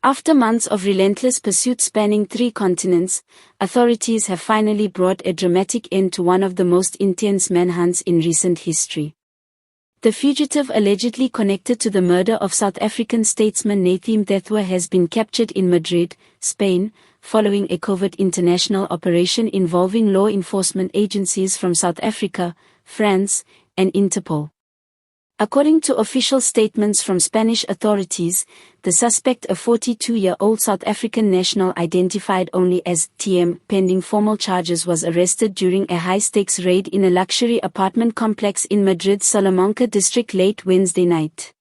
After months of relentless pursuit spanning 3 continents, authorities have finally brought a dramatic end to one of the most intense manhunts in recent history. The fugitive allegedly connected to the murder of South African statesman Nathi Mthethwa has been captured in Madrid, Spain, following a covert international operation involving law enforcement agencies from South Africa, France, and Interpol. According to official statements from Spanish authorities, the suspect, a 42-year-old South African national identified only as TM, pending formal charges, was arrested during a high-stakes raid in a luxury apartment complex in Madrid's Salamanca district late Wednesday night.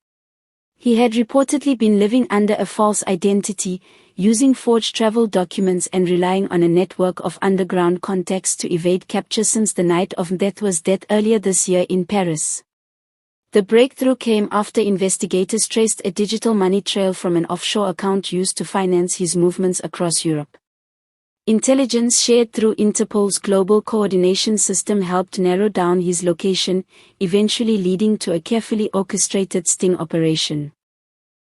He had reportedly been living under a false identity, using forged travel documents and relying on a network of underground contacts to evade capture since the night of Mthethwa's death earlier this year in Paris. The breakthrough came after investigators traced a digital money trail from an offshore account used to finance his movements across Europe. Intelligence shared through Interpol's global coordination system helped narrow down his location, eventually leading to a carefully orchestrated sting operation.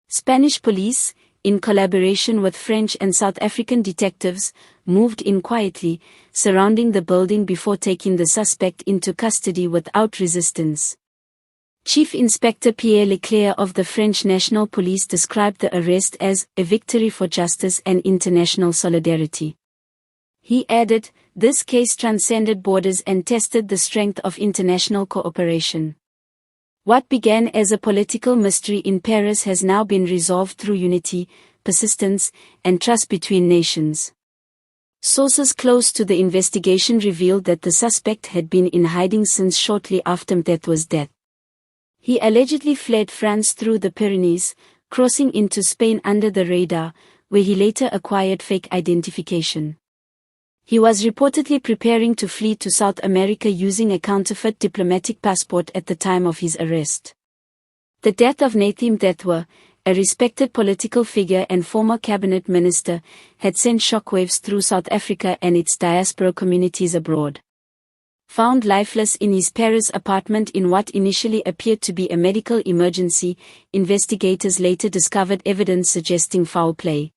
Spanish police, in collaboration with French and South African detectives, moved in quietly, surrounding the building before taking the suspect into custody without resistance. Chief Inspector Pierre Leclerc of the French National Police described the arrest as a victory for justice and international solidarity. He added, "This case transcended borders and tested the strength of international cooperation. What began as a political mystery in Paris has now been resolved through unity, persistence, and trust between nations." Sources close to the investigation revealed that the suspect had been in hiding since shortly after Mthethwa's death. He allegedly fled France through the Pyrenees, crossing into Spain under the radar, where he later acquired fake identification. He was reportedly preparing to flee to South America using a counterfeit diplomatic passport at the time of his arrest. The death of Nathi Mthethwa, a respected political figure and former cabinet minister, had sent shockwaves through South Africa and its diaspora communities abroad. Found lifeless in his Paris apartment in what initially appeared to be a medical emergency, investigators later discovered evidence suggesting foul play.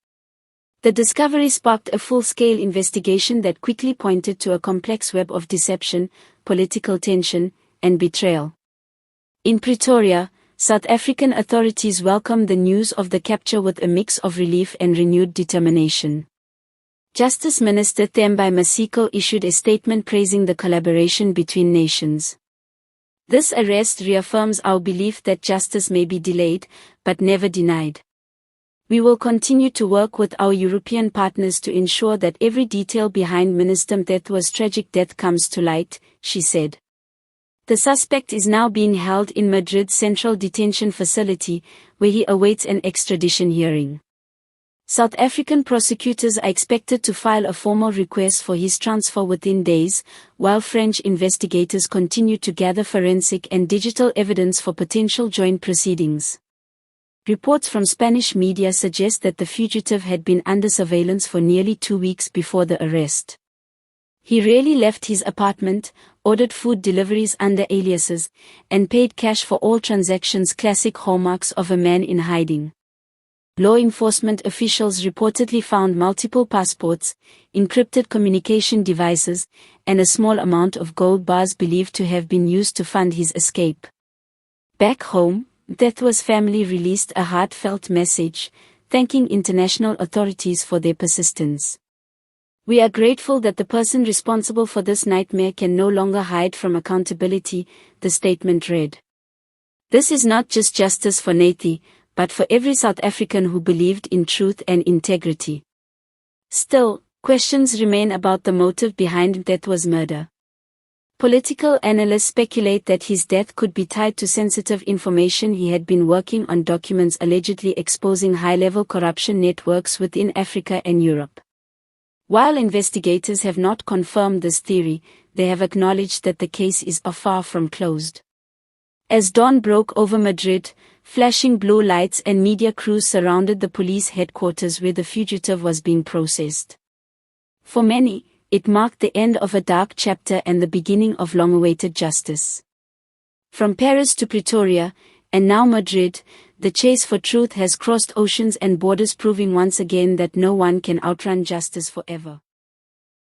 The discovery sparked a full-scale investigation that quickly pointed to a complex web of deception, political tension, and betrayal. In Pretoria, South African authorities welcomed the news of the capture with a mix of relief and renewed determination. Justice Minister Thembi Masiko issued a statement praising the collaboration between nations. "This arrest reaffirms our belief that justice may be delayed, but never denied. We will continue to work with our European partners to ensure that every detail behind Minister Mthethwa's tragic death comes to light," she said. The suspect is now being held in Madrid's central detention facility, where he awaits an extradition hearing. South African prosecutors are expected to file a formal request for his transfer within days, while French investigators continue to gather forensic and digital evidence for potential joint proceedings. Reports from Spanish media suggest that the fugitive had been under surveillance for nearly 2 weeks before the arrest. He rarely left his apartment, ordered food deliveries under aliases, and paid cash for all transactions, classic hallmarks of a man in hiding. Law enforcement officials reportedly found multiple passports, encrypted communication devices, and a small amount of gold bars believed to have been used to fund his escape. Back home, Mthethwa's family released a heartfelt message, thanking international authorities for their persistence. "We are grateful that the person responsible for this nightmare can no longer hide from accountability," the statement read. "This is not just justice for Nathi, but for every South African who believed in truth and integrity." Still, questions remain about the motive behind Mthethwa's murder. Political analysts speculate that his death could be tied to sensitive information. He had been working on documents allegedly exposing high-level corruption networks within Africa and Europe. While investigators have not confirmed this theory, they have acknowledged that the case is far from closed. As dawn broke over Madrid, flashing blue lights and media crews surrounded the police headquarters where the fugitive was being processed. For many, it marked the end of a dark chapter and the beginning of long-awaited justice. From Paris to Pretoria, and now Madrid, the chase for truth has crossed oceans and borders, proving once again that no one can outrun justice forever.